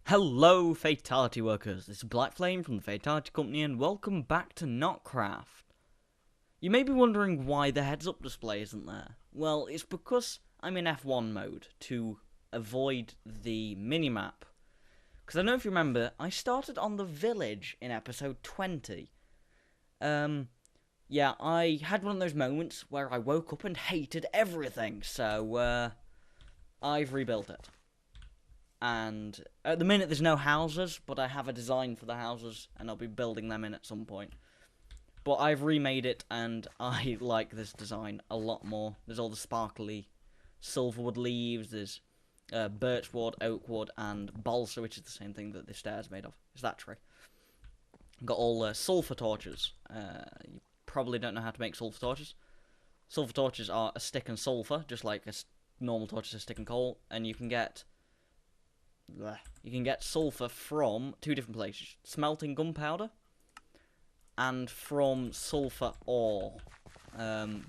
Hello, Fatality Workers. This is Blackflame from the Fatality Company, and welcome back to Noc'Craft. You may be wondering why the heads-up display isn't there. Well, it's because I'm in F1 mode to avoid the minimap. Because I don't know if you remember, I started on the village in episode 20. Yeah, I had one of those moments where I woke up and hated everything, so I've rebuilt it. And at the minute there's no houses, but I have a design for the houses, and I'll be building them in at some point. But I've remade it, and I like this design a lot more. There's all the sparkly silverwood leaves, there's birchwood, oakwood, and balsa, which is the same thing that the stairs made of. It's that tree. Got all sulfur torches. You probably don't know how to make sulfur torches. Sulfur torches are a stick and sulfur, just like a normal torch is a stick and coal, and you can get sulfur from two different places: smelting gunpowder and from sulfur ore,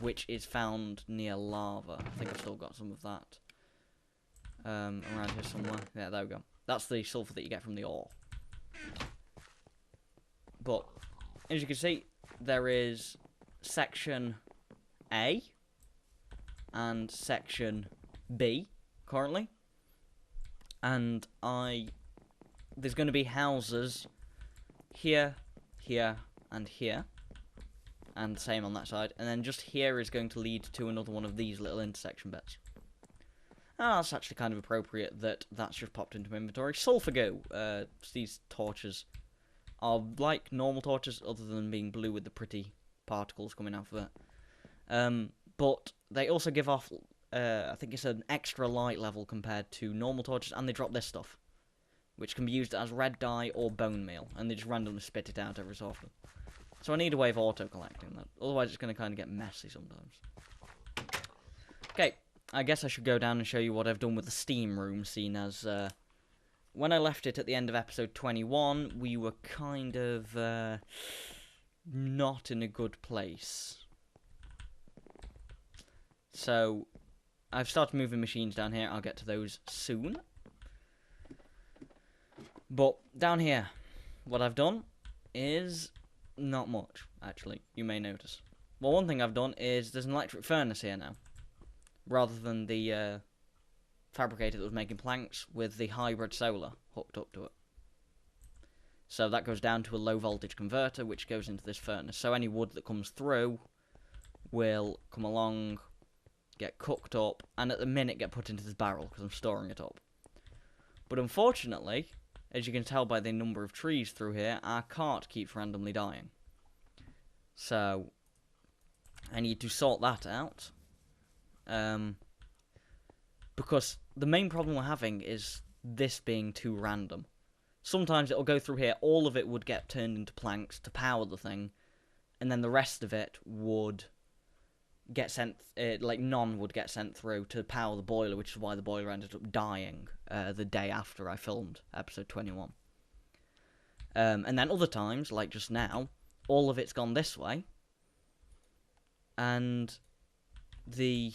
which is found near lava. I think I've still got some of that around here somewhere. Yeah, there we go. That's the sulfur that you get from the ore. But as you can see, there is section A and section B currently. And there's going to be houses here, here, and here, and same on that side, and then just here is going to lead to another one of these little intersection bits. That's actually kind of appropriate that that's just popped into my inventory. Sulfur goo. These torches are like normal torches, other than being blue with the pretty particles coming out of it. But they also give off I think it's an extra light level compared to normal torches, and they drop this stuff, which can be used as red dye or bone meal, and they just randomly spit it out every so often. So I need a way of auto-collecting that, otherwise it's going to kind of get messy sometimes. Okay, I guess I should go down and show you what I've done with the steam room, seeing as when I left it at the end of episode 21, we were kind of not in a good place. So I've started moving machines down here. I'll get to those soon. But down here, what I've done is not much, actually, you may notice. Well, one thing I've done is there's an electric furnace here now, rather than the fabricator that was making planks with the hybrid solar hooked up to it. So that goes down to a low voltage converter, which goes into this furnace. So any wood that comes through will come along, get cooked up, and at the minute get put into this barrel because I'm storing it up. But unfortunately, as you can tell by the number of trees through here, our cart keeps randomly dying. So I need to sort that out. Because the main problem we're having is this being too random. Sometimes it'll go through here, all of it would get turned into planks to power the thing, and then the rest of it would get sent, none would get sent through to power the boiler, which is why the boiler ended up dying the day after I filmed episode 21. And then other times, like just now, all of it's gone this way, and the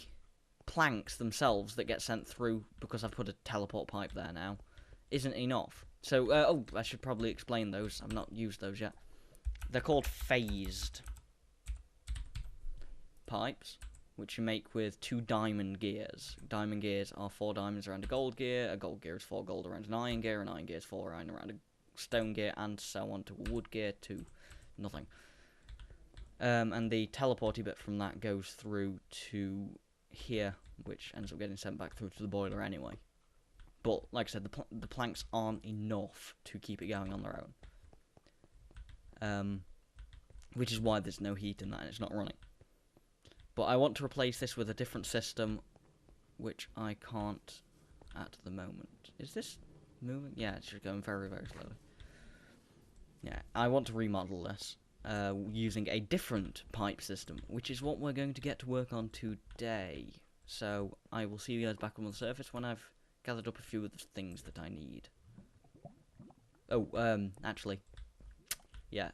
planks themselves that get sent through, because I've put a teleport pipe there now, isn't enough. So, I should probably explain those. I've not used those yet. They're called phased pipes, which you make with 2 diamond gears. Diamond gears are 4 diamonds around a gold gear is 4 gold around an iron gear is 4 iron around a stone gear, and so on to a wood gear to nothing. And the teleporty bit from that goes through to here, which ends up getting sent back through to the boiler anyway. But, like I said, the planks aren't enough to keep it going on their own. Which is why there's no heat in that and it's not running. But I want to replace this with a different system, which I can't at the moment. Is this moving? Yeah, it's just going very, very slowly. Yeah, I want to remodel this using a different pipe system, which is what we're going to get to work on today. So I will see you guys back on the surface when I've gathered up a few of the things that I need. Oh, actually, yeah,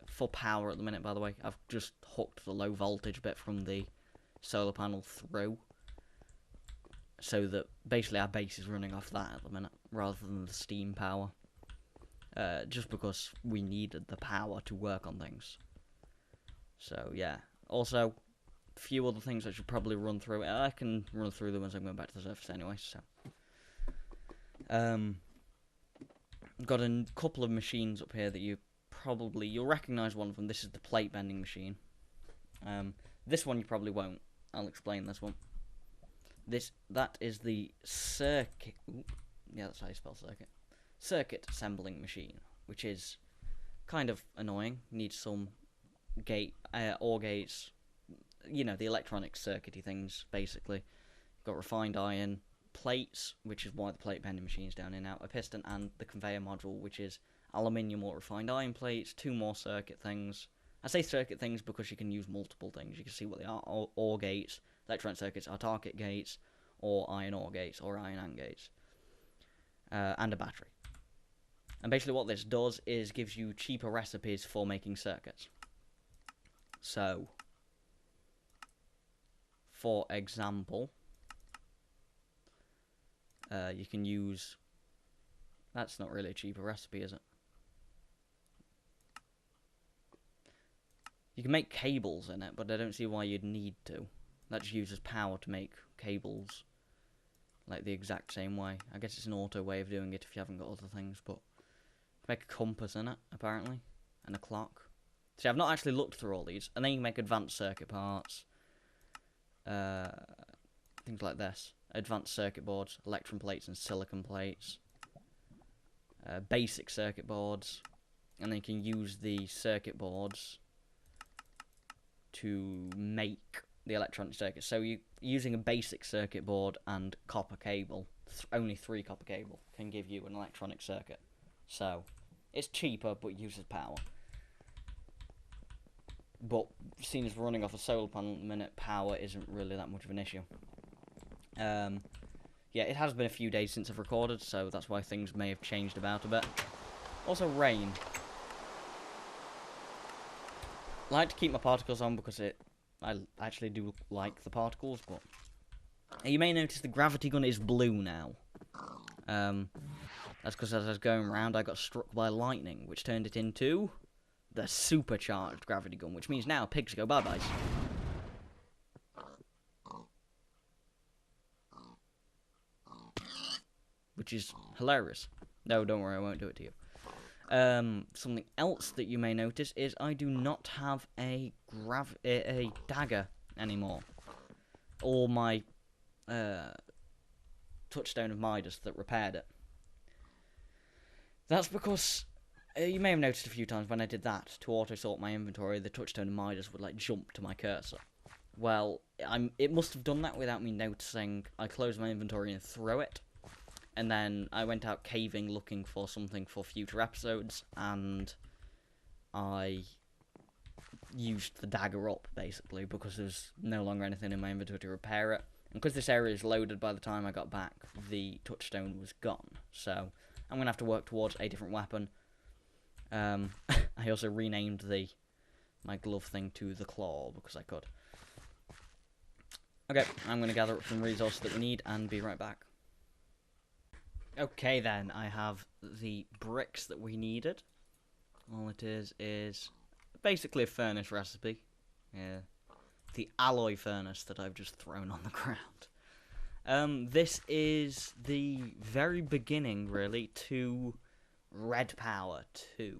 for power at the minute, by the way, I've just hooked the low voltage bit from the solar panel through, so that basically our base is running off that at the minute, rather than the steam power. Just because we needed the power to work on things. So, yeah. Also, a few other things I should probably run through. I can run through them as I'm going back to the surface anyway, so. Got a couple of machines up here that you'll recognise one of them. This is the plate bending machine. This one you probably won't. I'll explain this one. That is the circuit. Yeah, that's how you spell circuit. Circuit assembling machine, which is kind of annoying. Needs some OR gates. You know, the electronic circuity things, basically. You've got refined iron, plates, which is why the plate bending machine is down here now, a piston, and the conveyor module, which is aluminium or refined iron plates, 2 more circuit things. I say circuit things because you can use multiple things. You can see what they are: OR gates, electronic circuits, are target gates, or iron OR gates, or iron AND gates, and a battery. And basically what this does is gives you cheaper recipes for making circuits. So, for example, you can use... That's not really a cheaper recipe, is it? You can make cables in it, but I don't see why you'd need to. That just uses power to make cables, like the exact same way. I guess it's an auto way of doing it if you haven't got other things, but... You can make a compass in it, apparently, and a clock. See, I've not actually looked through all these. And then you can make advanced circuit parts. Things like this. Advanced circuit boards, electron plates and silicon plates. Basic circuit boards. And then you can use the circuit boards to make the electronic circuits. So using a basic circuit board and copper cable, only 3 copper cable, can give you an electronic circuit. So, it's cheaper, but uses power. But, seeing as we're running off a solar panel at the minute, power isn't really that much of an issue. Yeah, it has been a few days since I've recorded, so that's why things may have changed about a bit. Also, rain. I like to keep my particles on because I actually do like the particles, but... You may notice the gravity gun is blue now. That's because as I was going around, I got struck by lightning, which turned it into the supercharged gravity gun, which means now pigs go bye-byes. Which is hilarious. No, don't worry, I won't do it to you. Something else that you may notice is I do not have a dagger anymore. Or my touchstone of Midas that repaired it. That's because you may have noticed a few times when I did that to auto-sort my inventory, the touchstone of Midas would like jump to my cursor. Well, it must have done that without me noticing. I closed my inventory and threw it. And then I went out caving looking for something for future episodes, and I used the dagger up, basically, because there's no longer anything in my inventory to repair it. And because this area is loaded by the time I got back, the touchstone was gone. So, I'm going to have to work towards a different weapon. I also renamed my glove thing to the claw, because I could. Okay, I'm going to gather up some resources that we need, and be right back. Okay then, I have the bricks that we needed. All it is basically a furnace recipe. Yeah. The alloy furnace that I've just thrown on the ground. This is the very beginning, really, to redpower 2.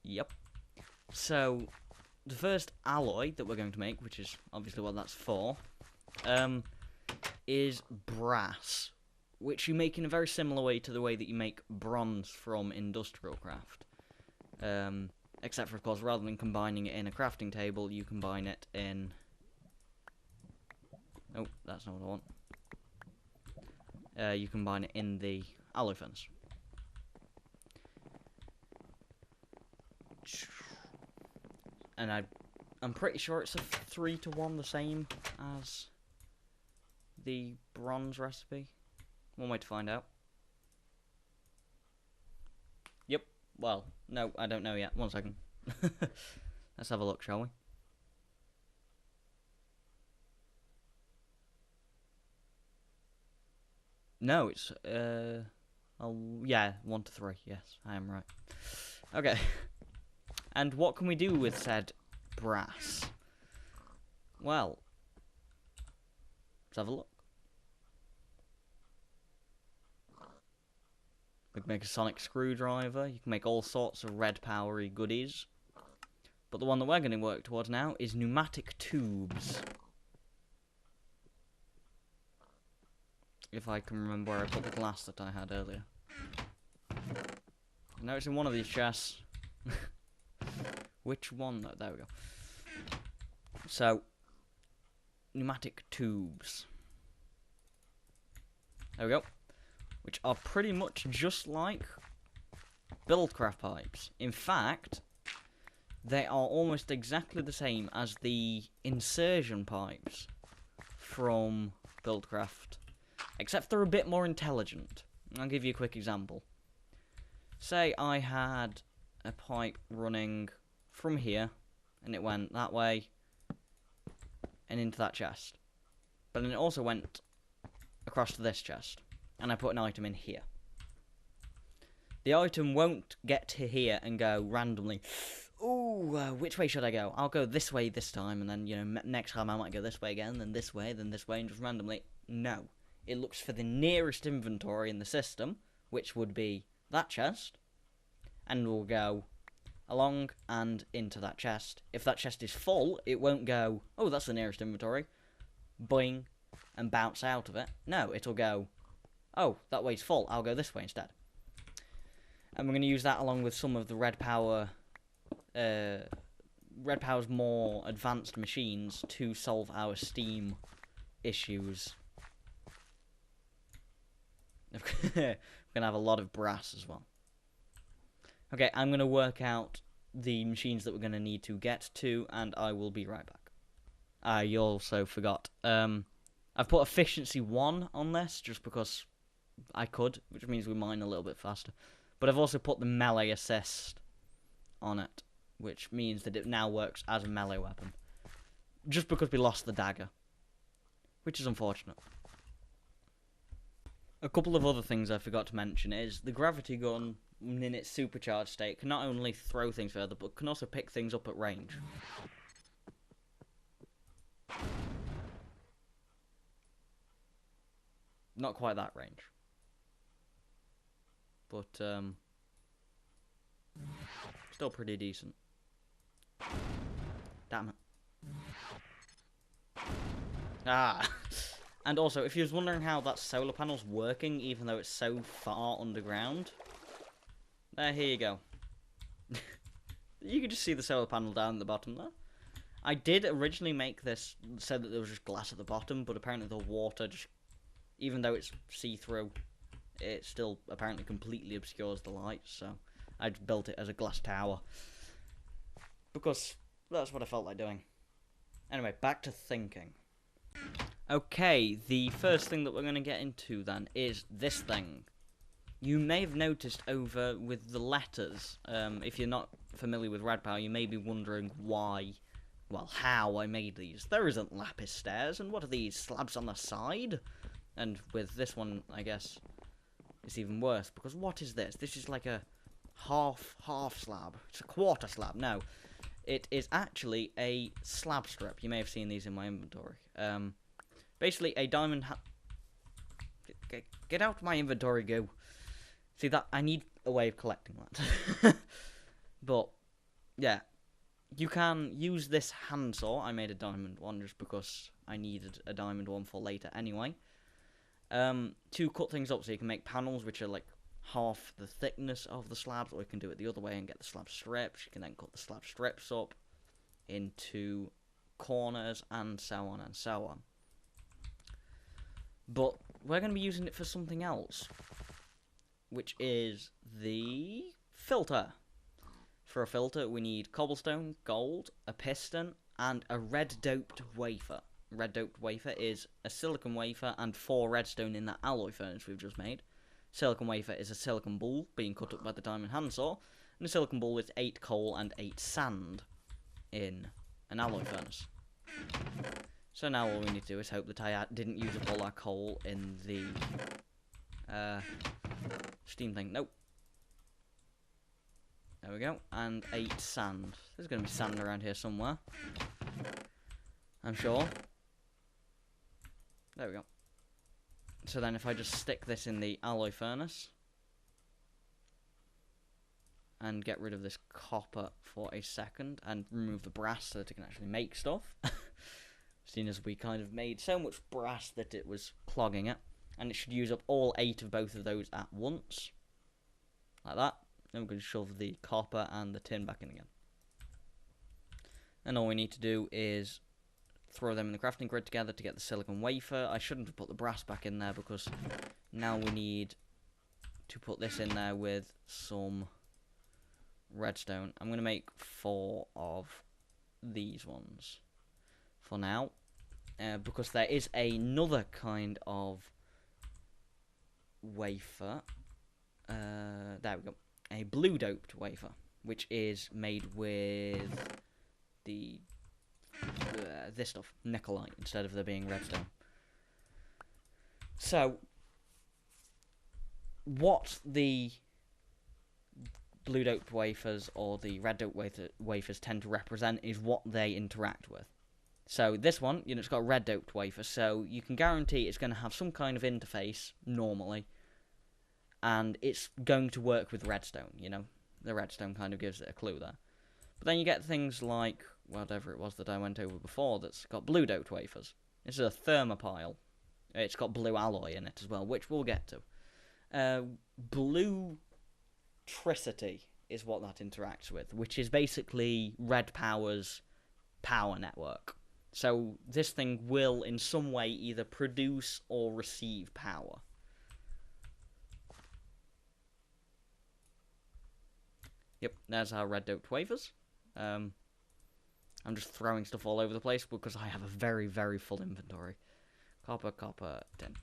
Yep. So, the first alloy that we're going to make, which is obviously what that's for, is brass, which you make in a very similar way to the way that you make bronze from industrial craft. Except for, of course, rather than combining it in a crafting table, you combine it in... Oh, that's not what I want. You combine it in the alloy furnace. And I'm pretty sure it's a 3-to-1, the same as the bronze recipe. One way to find out. Yep. Well, no, I don't know yet. 1 second. Let's have a look, shall we? No, it's yeah, 1 to 3. Yes, I am right. Okay. And what can we do with said brass? Well, let's have a look. We can make a sonic screwdriver. You can make all sorts of red powery goodies. But the one that we're going to work towards now is pneumatic tubes. If I can remember where I put the glass that I had earlier. I know it's in one of these chests. Which one? Oh, there we go. So, pneumatic tubes. There we go. Which are pretty much just like Buildcraft pipes. In fact, they are almost exactly the same as the insertion pipes from Buildcraft, except they're a bit more intelligent. I'll give you a quick example. Say I had a pipe running from here, and it went that way, and into that chest. But then it also went across to this chest, and I put an item in here. The item won't get to here and go randomly, ooh, which way should I go? I'll go this way this time, and then, you know, next time I might go this way again, then this way, and just randomly. No. It looks for the nearest inventory in the system, which would be that chest, and will go along and into that chest. If that chest is full, it won't go, oh, that's the nearest inventory, boing, and bounce out of it. No, it'll go, oh, that way's full, I'll go this way instead. And we're going to use that along with some of the Red Power's more advanced machines to solve our Steam issues. We're going to have a lot of brass as well. Okay, I'm going to work out the machines that we're going to need to get to, and I will be right back. You also forgot. I've put efficiency 1 on this, just because I could, which means we mine a little bit faster. But I've also put the melee assist on it, which means that it now works as a melee weapon. Just because we lost the dagger, which is unfortunate. A couple of other things I forgot to mention is the gravity gun, in its supercharged state, can not only throw things further, but can also pick things up at range. Not quite that range. But, still pretty decent. Damn it. Ah! And also, if you was wondering how that solar panel's working, even though it's so far underground, here you go. You can just see the solar panel down at the bottom there. I did originally make this so that there was just glass at the bottom, but apparently the water just, even though it's see-through, it still apparently completely obscures the light, so I built it as a glass tower. Because that's what I felt like doing. Anyway, back to thinking. Okay, the first thing that we're going to get into then is this thing. You may have noticed over with the letters, if you're not familiar with redpower, you may be wondering why, well, how I made these. There isn't lapis stairs, and what are these, slabs on the side? And with this one, I guess, it's even worse, because what is this? This is like a half slab. It's a quarter slab. No, it is actually a slab strip. You may have seen these in my inventory. Basically, a diamond get out of my inventory, go. See that? I need a way of collecting that. But, yeah. You can use this handsaw. I made a diamond one just because I needed a diamond one for later anyway. To cut things up so you can make panels which are like half the thickness of the slabs, or you can do it the other way and get the slab strips. You can then cut the slab strips up into corners and so on and so on. But we're going to be using it for something else, which is the filter. For a filter, we need cobblestone, gold, a piston, and a red doped wafer. Red doped wafer is a silicon wafer and 4 redstone in that alloy furnace we've just made. Silicon wafer is a silicon ball being cut up by the diamond handsaw, and a silicon ball is 8 coal and 8 sand in an alloy furnace. So now all we need to do is hope that I didn't use up all our coal in the steam thing. Nope. There we go. And 8 sand. There's going to be sand around here somewhere. I'm sure. There we go. So then if I just stick this in the alloy furnace and get rid of this copper for a second and remove the brass so that it can actually make stuff. Seeing as we kind of made so much brass that it was clogging it. And it should use up all 8 of both of those at once. Like that. Then we're going to shove the copper and the tin back in again. And all we need to do is throw them in the crafting grid together to get the silicon wafer. I shouldn't have put the brass back in there because now we need to put this in there with some redstone. I'm going to make 4 of these ones for now. Because there is another kind of wafer. There we go. A blue doped wafer, which is made with the this stuff, nickelite, instead of there being redstone. So, what the blue doped wafers or the red doped wafers tend to represent is what they interact with. So this one, it's got a red doped wafer, so you can guarantee it's going to have some kind of interface normally. And it's going to work with redstone, The redstone kind of gives it a clue there. But then you get things like, whatever it was that I went over before, that's got blue doped wafers. This is a thermopile. It's got blue alloy in it as well, which we'll get to. Bluetricity is what that interacts with, which is basically redpower's power network. So this thing will, in some way, either produce or receive power. Yep, there's our red doped wafers. I'm just throwing stuff all over the place because I have a very, very full inventory. Copper, tin.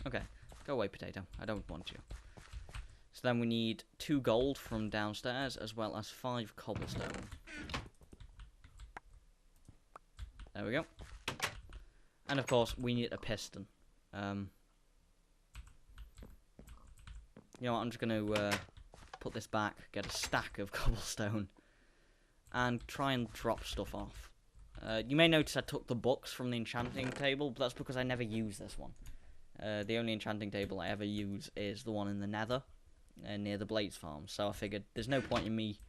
Okay, go away, potato. I don't want you. So then we need 2 gold from downstairs as well as 5 cobblestone. There we go. And of course, we need a piston. You know what, I'm just going to put this back, get a stack of cobblestone, and try and drop stuff off. You may notice I took the books from the enchanting table, but that's because I never use this one. The only enchanting table I ever use is the one in the nether, near the Blaze farm, so I figured there's no point in me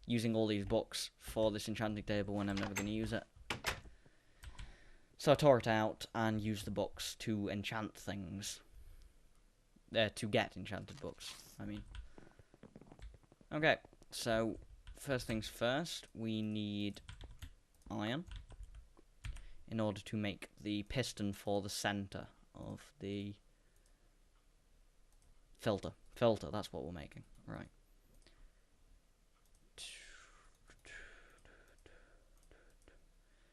using all these books for this enchanting table when I'm never going to use it. So I tore it out and used the books to enchant things. To get enchanted books, I mean. Okay, so first things first, we need iron in order to make the piston for the center of the filter. Filter, that's what we're making, right.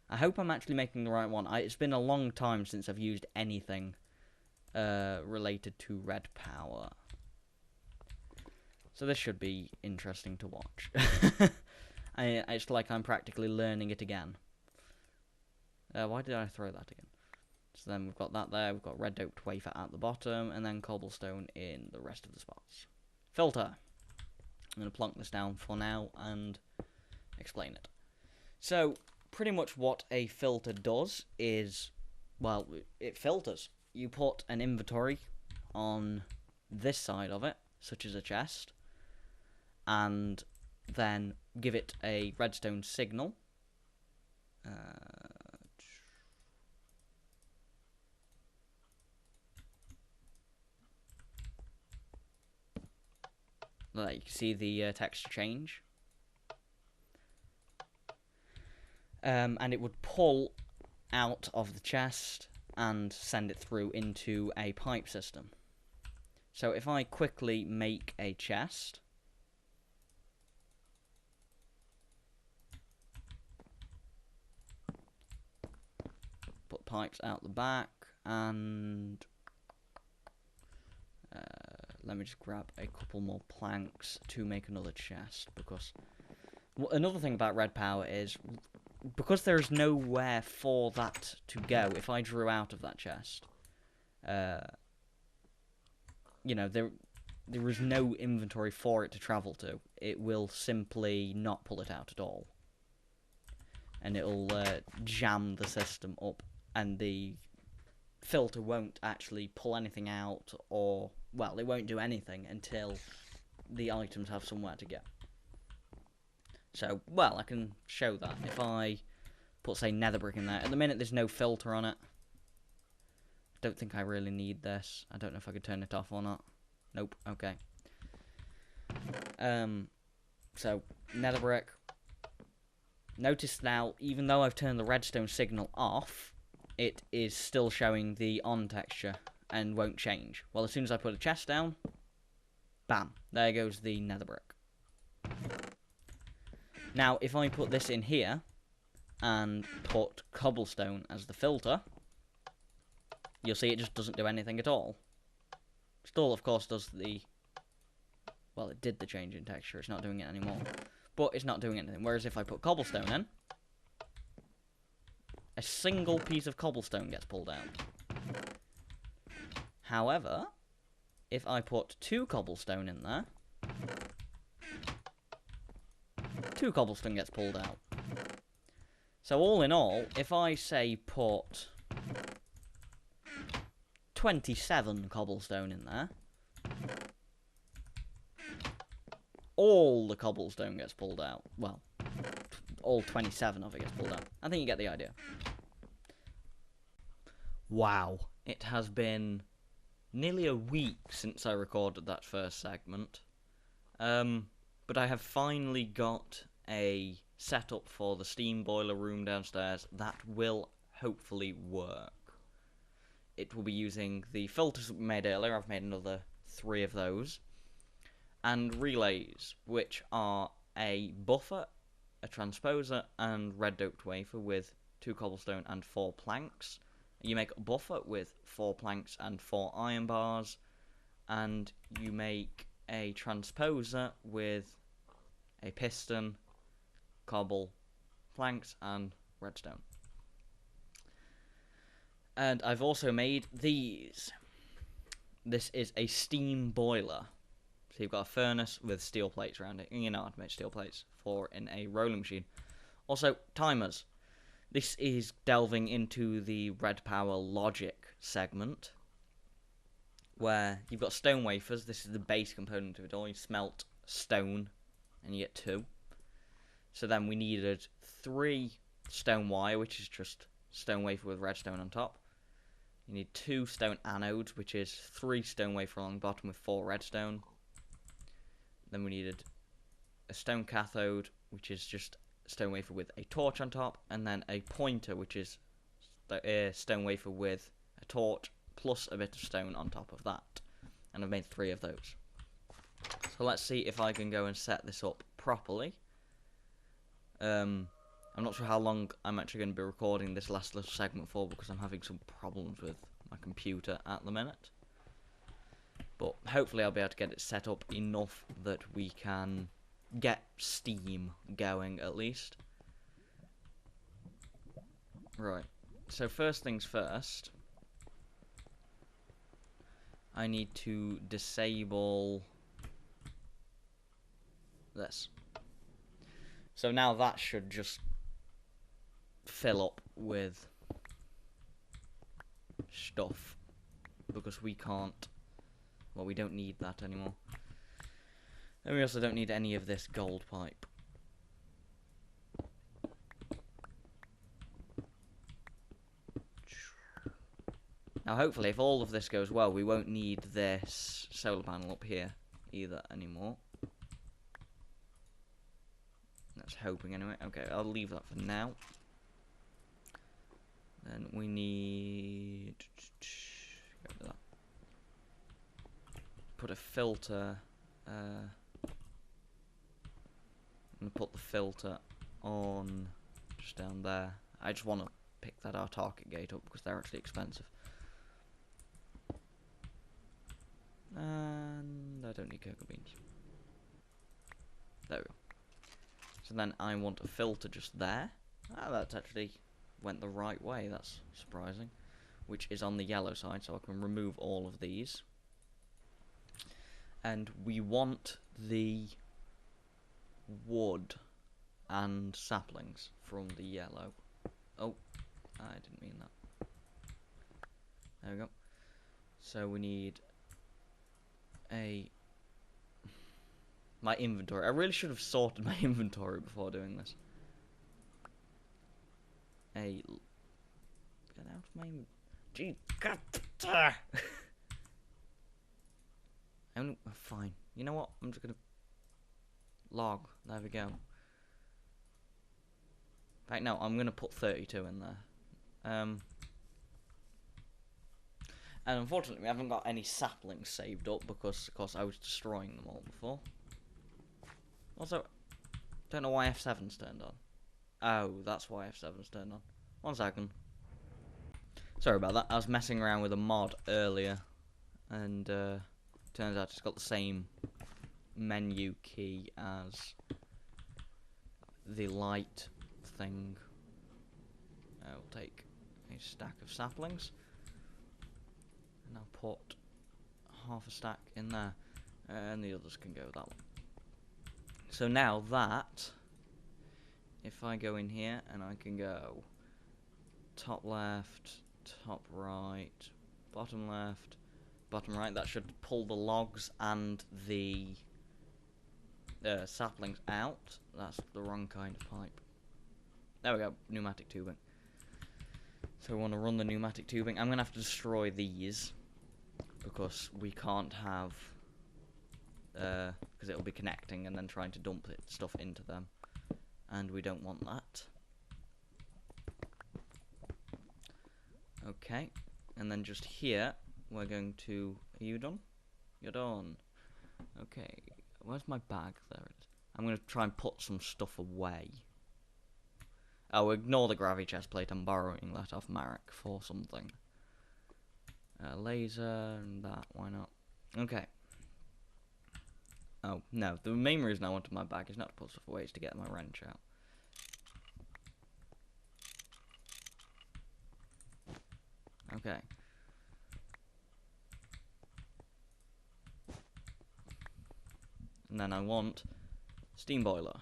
I hope I'm actually making the right one. It's been a long time since I've used anything related to red power. So this should be interesting to watch. It's like I'm practically learning it again. Why did I throw that again? So then we've got that there, we've got red doped wafer at the bottom, and then cobblestone in the rest of the spots. Filter. I'm going to plonk this down for now and explain it. So, pretty much what a filter does is, well, it filters. You put an inventory on this side of it, such as a chest, and then give it a redstone signal. Like you can see the text change. And it would pull out of the chest and send it through into a pipe system. So if I quickly make a chest, put pipes out the back, and let me just grab a couple more planks to make another chest, because another thing about red power is, because there's nowhere for that to go, if I drew out of that chest, you know, there is no inventory for it to travel to. It will simply not pull it out at all. And it'll jam the system up, and the filter won't actually pull anything out, or, well, it won't do anything until the items have somewhere to go. So, well, I can show that. If I put, say, nether brick in there, at the minute there's no filter on it. Don't think I really need this. I don't know if I could turn it off or not. Nope, okay. So, nether brick. Notice now, even though I've turned the redstone signal off, it is still showing the on texture and won't change. Well, as soon as I put a chest down, bam, there goes the nether brick. Now, if I put this in here and put cobblestone as the filter, you'll see it just doesn't do anything at all. Still, of course, does the... Well, it did the change in texture. It's not doing it anymore. But it's not doing anything. Whereas if I put cobblestone in, a single piece of cobblestone gets pulled out. However, if I put 2 cobblestone in there, 2 cobblestone gets pulled out. So all in all, if I say put 27 cobblestone in there, all the cobblestone gets pulled out. Well, all 27 of it gets pulled out. I think you get the idea. Wow, it has been nearly a week since I recorded that first segment. But I have finally got a setup for the steam boiler room downstairs that will hopefully work. It will be using the filters that we made earlier. I've made another 3 of those. And relays, which are a buffer, a transposer, and red doped wafer with 2 cobblestone and 4 planks. You make a buffer with 4 planks and 4 iron bars, and you make a transposer with a piston, cobble, planks, and redstone. And I've also made these. This is a steam boiler. So you've got a furnace with steel plates around it. And you know how to make steel plates in a rolling machine. Also, timers. This is delving into the redpower logic segment, where you've got stone wafers. This is the base component of it all. You smelt stone, and you get 2. So then we needed 3 stone wire, which is just stone wafer with redstone on top. You need 2 stone anodes, which is 3 stone wafer along the bottom with 4 redstone. Then we needed a stone cathode, which is just stone wafer with a torch on top, and then a pointer, which is stone wafer with a torch plus a bit of stone on top of that. And I've made 3 of those. So let's see if I can go and set this up properly. I'm not sure how long I'm actually going to be recording this last little segment for, because I'm having some problems with my computer at the minute. But hopefully I'll be able to get it set up enough that we can get Steam going at least. Right, so first things first, I need to disable this. So now that should just fill up with stuff, because we can't, well, we don't need that anymore. And we also don't need any of this gold pipe. Now hopefully if all of this goes well, we won't need this solar panel up here either anymore. That's hoping anyway. Okay, I'll leave that for now. Then we need... Go to that. Put a filter... I'm going to put the filter on just down there. I just want to pick that target gate up because they're actually expensive. And I don't need cocoa beans. There we go. So then I want a filter just there. Ah, that actually went the right way, that's surprising. Which is on the yellow side, so I can remove all of these. And we want the wood and saplings from the yellow. Oh, I didn't mean that. There we go. So we need my inventory. I really should have sorted my inventory before doing this. Get out of my gee, God. Fine. You know what? I'm just gonna log. There we go. Right, no, I'm gonna put 32 in there. And unfortunately, we haven't got any saplings saved up because, of course, I was destroying them all before. Also, don't know why F7's turned on. Oh, that's why F7's turned on. 1 second. Sorry about that. I was messing around with a mod earlier, and turns out it's got the same menu key as the light thing. I'll take a stack of saplings, and I'll put half a stack in there, and the others can go that way. So now that, if I go in here and I can go top left, top right, bottom left, bottom right, that should pull the logs and the saplings out. That's the wrong kind of pipe. There we go, pneumatic tubing. So we want to run the pneumatic tubing. I'm going to have to destroy these because we can't have, because it'll be connecting and then trying to dump stuff into them, and we don't want that. Okay, and then just here we're going to, are you done? You're done. Okay, where's my bag? There it is. I'm going to try and put some stuff away. Oh, ignore the gravity chest plate. I'm borrowing that off Marek for something. Laser and that. Why not? Okay. Oh, no. The main reason I wanted my bag is not to put stuff away, is to get my wrench out. Okay. And then I want steam boiler.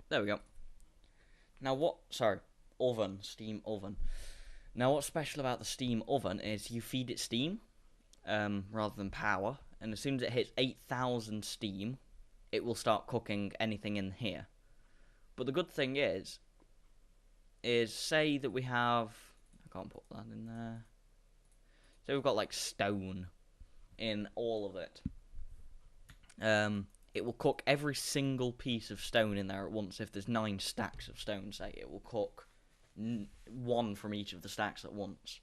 There we go. Now what, sorry, oven, steam oven. Now what's special about the steam oven is you feed it steam, rather than power, and as soon as it hits 8,000 steam, it will start cooking anything in here. But the good thing is say that we have, I can't put that in there, say we've got like stone in all of it. It will cook every single piece of stone in there at once. If there's 9 stacks of stone, say, it will cook 1 from each of the stacks at once.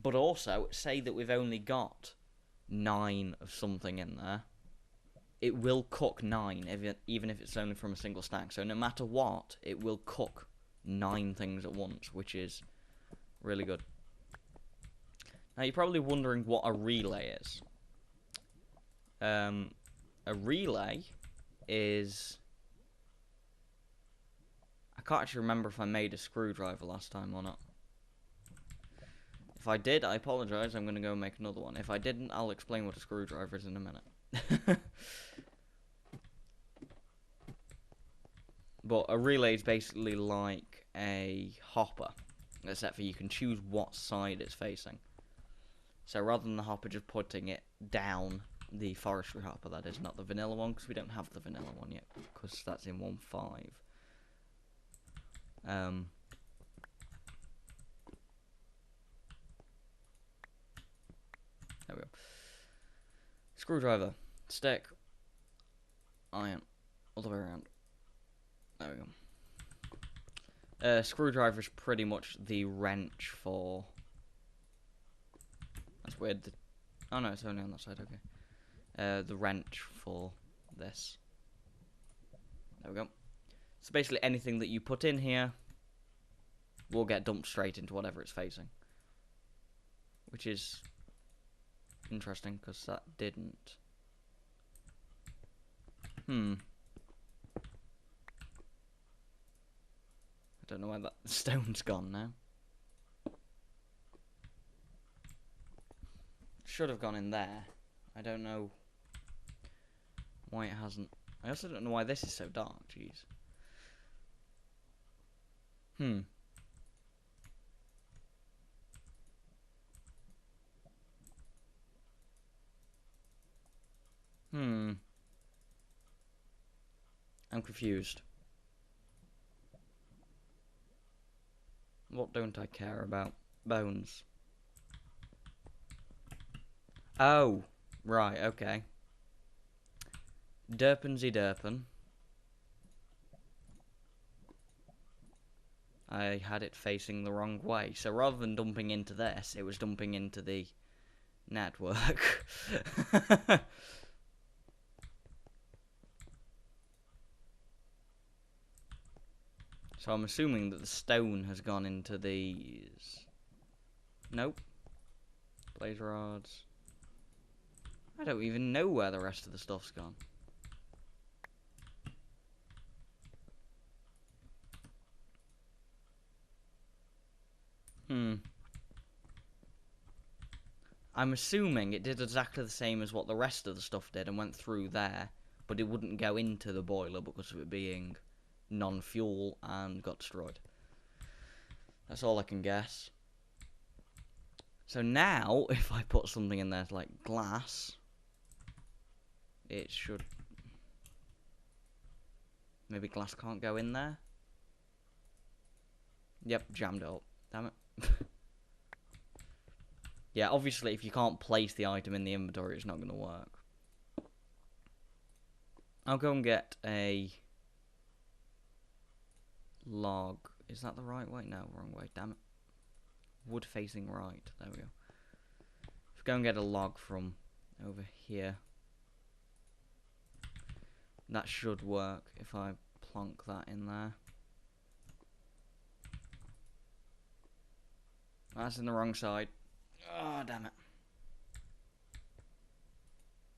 But also, say that we've only got 9 of something in there, it will cook 9, even if it's only from a single stack. So no matter what, it will cook 9 things at once, which is really good. Now, you're probably wondering what a relay is. A relay is, I can't actually remember if I made a screwdriver last time or not. If I did, I apologise. I'm going to go and make another one. If I didn't, I'll explain what a screwdriver is in a minute. But a relay is basically like a hopper, except for you can choose what side it's facing. So rather than the hopper just putting it down, the forestry hopper, that is, not the vanilla one, because we don't have the vanilla one yet, because that's in 1.5. There we go. Screwdriver, stick, iron, all the way around. There we go. Screwdriver is pretty much the wrench for. That's weird. Oh no, it's only on that side. Okay. The wrench for this. There we go. So basically anything that you put in here will get dumped straight into whatever it's facing. Which is interesting, because that didn't. Don't know where that stone's gone now. Should have gone in there. I don't know why it hasn't. I also don't know why this is so dark. Jeez. I'm confused. What don't I care about? Bones. Oh, right, okay. Derpensy derpen. I had it facing the wrong way. So rather than dumping into this, it was dumping into the network. So I'm assuming that the stone has gone into these. Nope. Blaze rods. I don't even know where the rest of the stuff's gone. I'm assuming it did exactly the same as what the rest of the stuff did and went through there, but it wouldn't go into the boiler because of it being non-fuel and got destroyed. That's all I can guess. So now, if I put something in there like glass, it should... Maybe glass can't go in there? Yep, jammed it up. Damn it. Yeah, obviously if you can't place the item in the inventory, it's not going to work. I'll go and get a log. Is that the right way? No, wrong way. Damn it. Wood facing right. There we go. Let's go and get a log from over here. That should work if I plonk that in there. That's in the wrong side. Oh, damn it.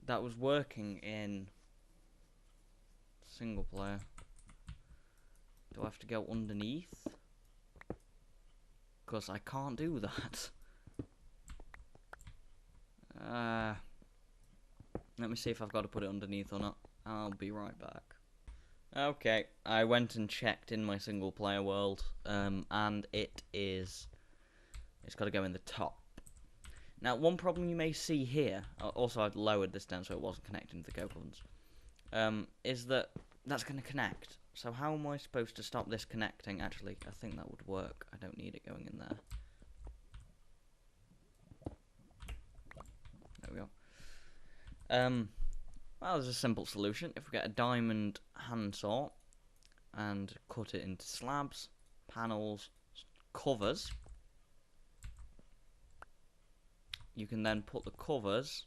That was working in single player. Do I have to go underneath? Because I can't do that. Let me see if I've got to put it underneath or not. I'll be right back. Okay, I went and checked in my single player world, and it's got to go in the top. Now, one problem you may see here, also I've lowered this down so it wasn't connecting to the coke ovens, is that's going to connect. So how am I supposed to stop this connecting? Actually, I think that would work. I don't need it going in there. There we go. Well, there's a simple solution. If we get a diamond handsaw and cut it into slabs, panels, covers, you can then put the covers,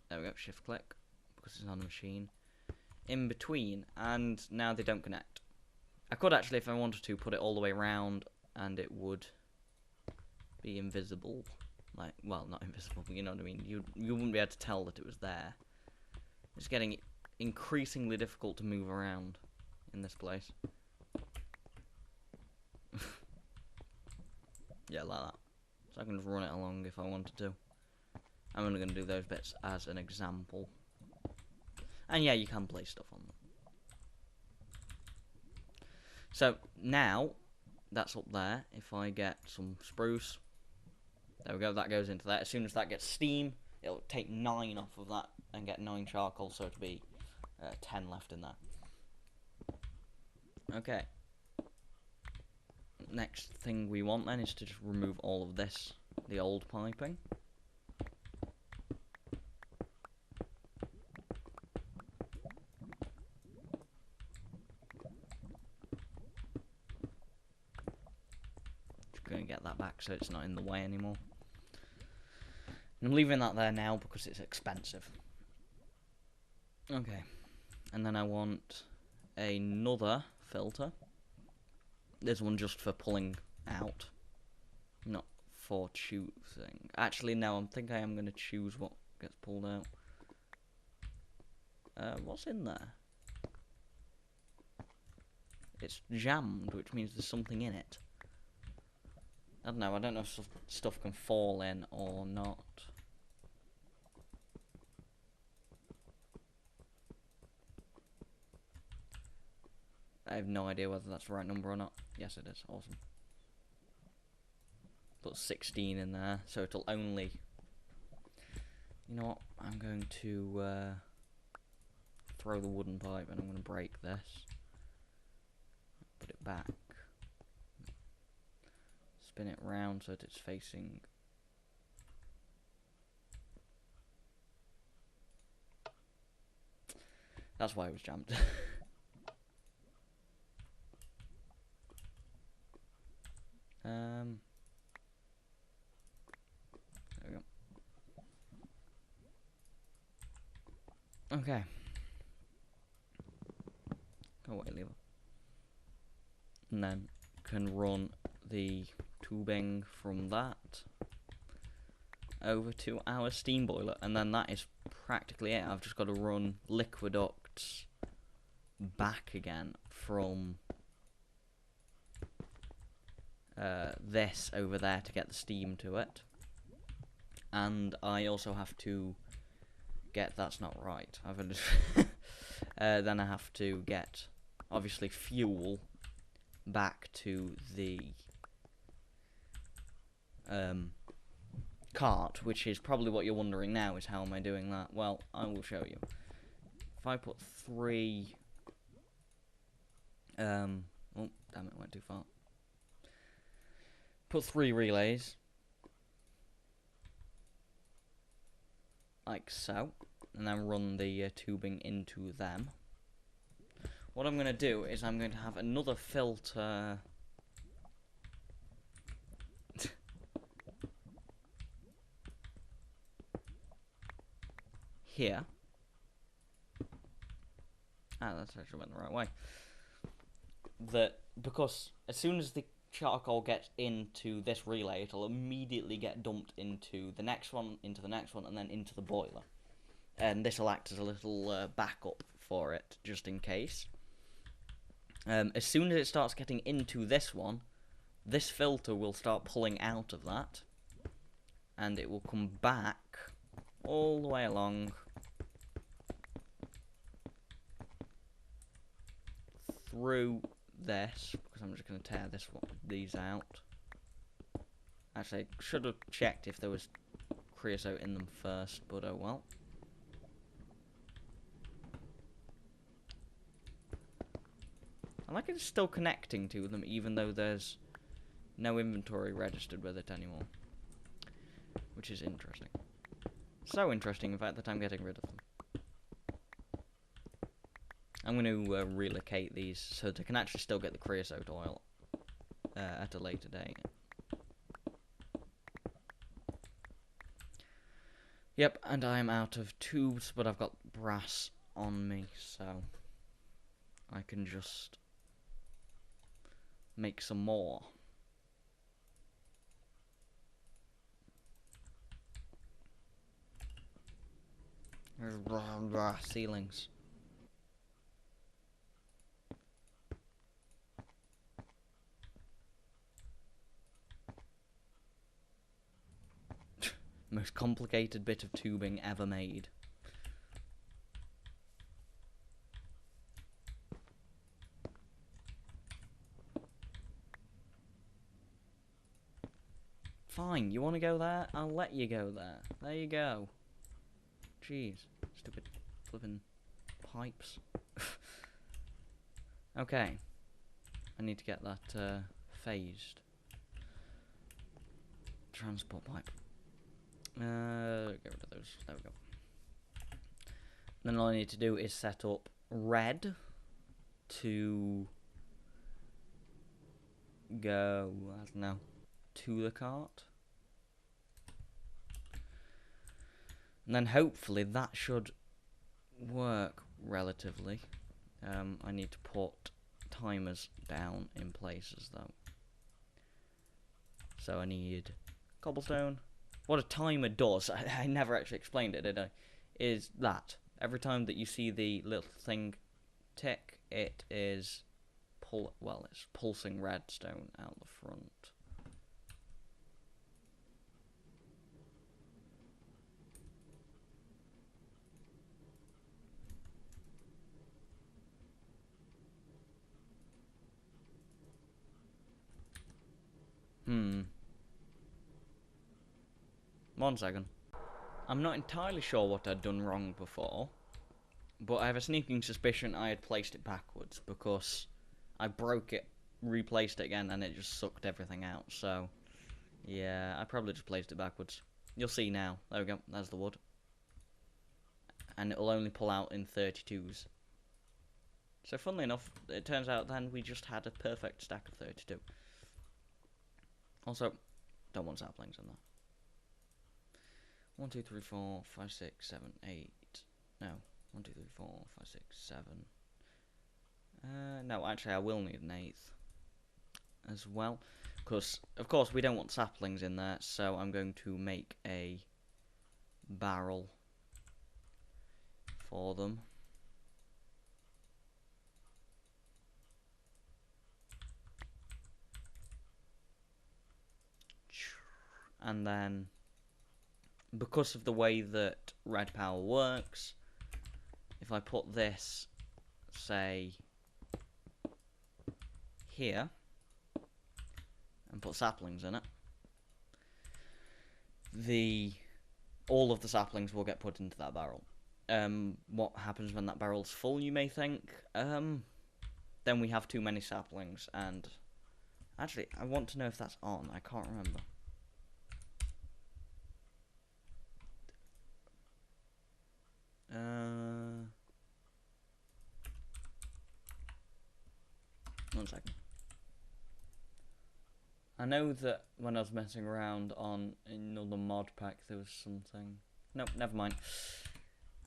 there we go, shift click, because it's on a machine, in between, and now they don't connect. I could actually, if I wanted to, put it all the way around, and it would be invisible. Like, well, not invisible, but you know what I mean. You wouldn't be able to tell that it was there. It's getting increasingly difficult to move around in this place. Yeah, like that. So I can just run it along if I wanted to. I'm only going to do those bits as an example. And yeah, you can place stuff on them. So now, that's up there. If I get some spruce, there we go, that goes into that. As soon as that gets steam, it'll take 9 off of that and get 9 charcoal, so it'll be 10 left in there. Okay. Next thing we want then is to just remove all of this, the old piping. Just going to get that back so it's not in the way anymore. I'm leaving that there now because it's expensive. Okay. And then I want another filter. This one just for pulling out, not for choosing. Actually, no, I think I am going to choose what gets pulled out. What's in there? It's jammed, which means there's something in it. I don't know if stuff can fall in or not. I have no idea whether that's the right number or not. Yes, it is. Awesome. Put 16 in there, so it'll only... You know what? I'm going to throw the wooden pipe and I'm going to break this. Put it back. Spin it round so that it's facing... That's why it was jammed. There we go. Okay. Go away, lever. And then can run the tubing from that over to our steam boiler, and then that is practically it. I've just got to run liquiducts back again from this over there to get the steam to it, and I also have to get, that's not right, then I have to get obviously fuel back to the cart, which is probably what you're wondering now, is how am I doing that? Well, I will show you. If I put 3 oh damn it, went too far. Put 3 relays like so, and then run the tubing into them. What I'm going to do is I'm going to have another filter here. That's actually went the right way. That because as soon as the charcoal gets into this relay, it'll immediately get dumped into the next one, and then into the boiler. And this will act as a little backup for it, just in case. As soon as it starts getting into this one, this filter will start pulling out of that, and it will come back all the way along through this, because I'm just going to tear these out. Actually, I should have checked if there was creosote in them first, but oh well. I like it's still connecting to them, even though there's no inventory registered with it anymore. Which is interesting. So interesting, in fact, that I'm getting rid of them. I'm going to relocate these so that I can actually still get the creosote oil at a later date. Yep, and I'm out of tubes, but I've got brass on me, so I can just make some more. Ceilings. Most complicated bit of tubing ever made. Fine, you want to go there? I'll let you go there. There you go. Jeez, stupid flipping pipes. Okay, I need to get that phased. Transport pipe. Get rid of those. There we go. Then all I need to do is set up red to go, I don't know, to the cart. And then hopefully that should work relatively. I need to put timers down in places though. So I need cobblestone. What a timer does, I never actually explained it, did I? Is that every time that you see the little thing tick, it is it's pulsing redstone out the front. One second. I'm not entirely sure what I'd done wrong before, but I have a sneaking suspicion I had placed it backwards, because I broke it, replaced it again, and it just sucked everything out. So, yeah, I probably just placed it backwards. You'll see now. There we go. There's the wood. And it'll only pull out in 32s. So, funnily enough, it turns out then we just had a perfect stack of 32. Also, don't want saplings in there. 1, 2, 3, 4, 5, 6, 7, 8. No. 1, 2, 3, 4, 5, 6, 7. No, actually, I will need an 8th as well. Because, of course, we don't want saplings in there, so I'm going to make a barrel for them. And then, because of the way that redpower works, if I put this, say, here, and put saplings in it, all of the saplings will get put into that barrel. What happens when that barrel's full, you may think? Then we have too many saplings, and actually, I want to know if that's on. I can't remember. One second. I know that when I was messing around on another mod pack, there was something. Nope, never mind.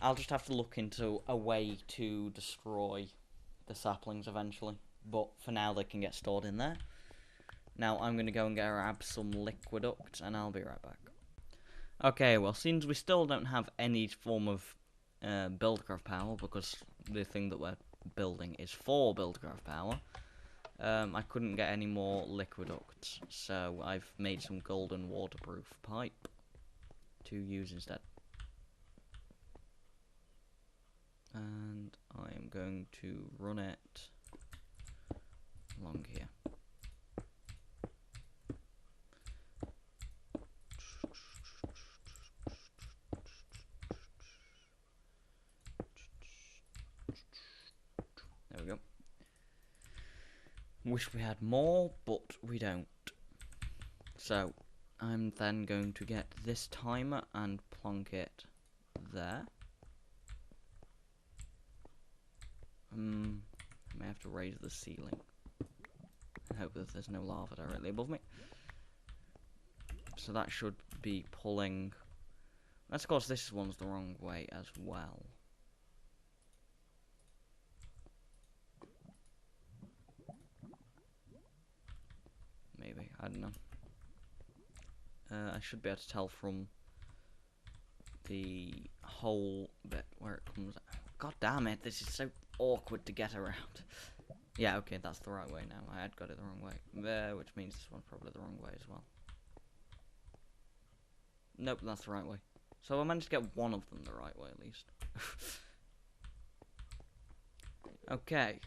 I'll just have to look into a way to destroy the saplings eventually. But for now, they can get stored in there. Now, I'm going to go and grab some liquiduct, and I'll be right back. Okay, well, since we still don't have any form of buildcraft power, because the thing that we're building is for buildcraft power, I couldn't get any more liquiducts, so I've made some golden waterproof pipe to use instead. And I am going to run it along here. There we go. Wish we had more, but we don't. So, I'm then going to get this timer and plonk it there. I may have to raise the ceiling. I hope that there's no lava directly above me. So that should be pulling. Of course, this one's the wrong way as well. Maybe, I don't know. I should be able to tell from the whole bit where it comes out. God damn it, this is so awkward to get around. Yeah, okay, that's the right way now. I had got it the wrong way. Which means this one's probably the wrong way as well. Nope, that's the right way. So I managed to get one of them the right way at least. Okay,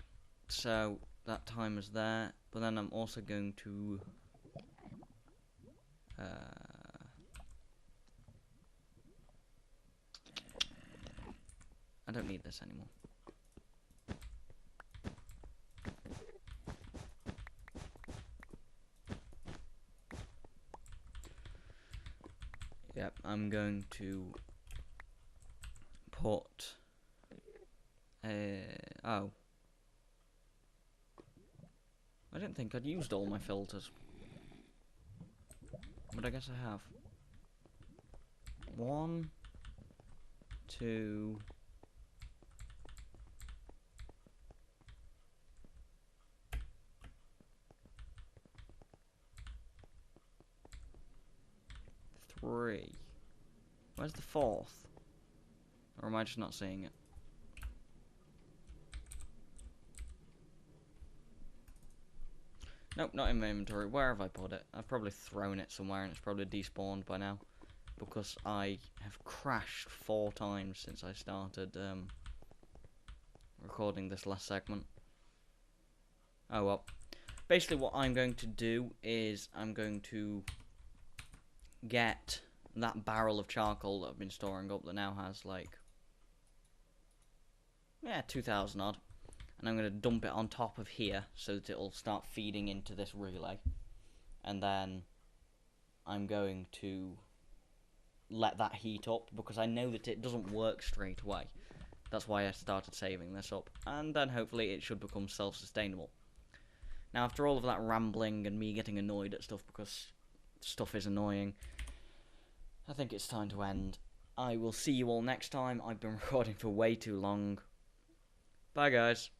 so that timer's there, but then I'm also going to I don't need this anymore. Yep, I'm going to put oh. I didn't think I'd used all my filters. But I guess I have. 1, 2. 3. Where's the 4th? Or am I just not seeing it? Nope, not in my inventory. Where have I put it? I've probably thrown it somewhere and it's probably despawned by now. Because I have crashed 4 times since I started recording this last segment. Oh well. Basically what I'm going to do is I'm going to get that barrel of charcoal that I've been storing up that now has like, yeah, 2,000 odd. And I'm going to dump it on top of here so that it'll start feeding into this relay. And then I'm going to let that heat up because I know that it doesn't work straight away. That's why I started saving this up. And then hopefully it should become self-sustainable. Now after all of that rambling and me getting annoyed at stuff because stuff is annoying, I think it's time to end. I will see you all next time. I've been recording for way too long. Bye guys.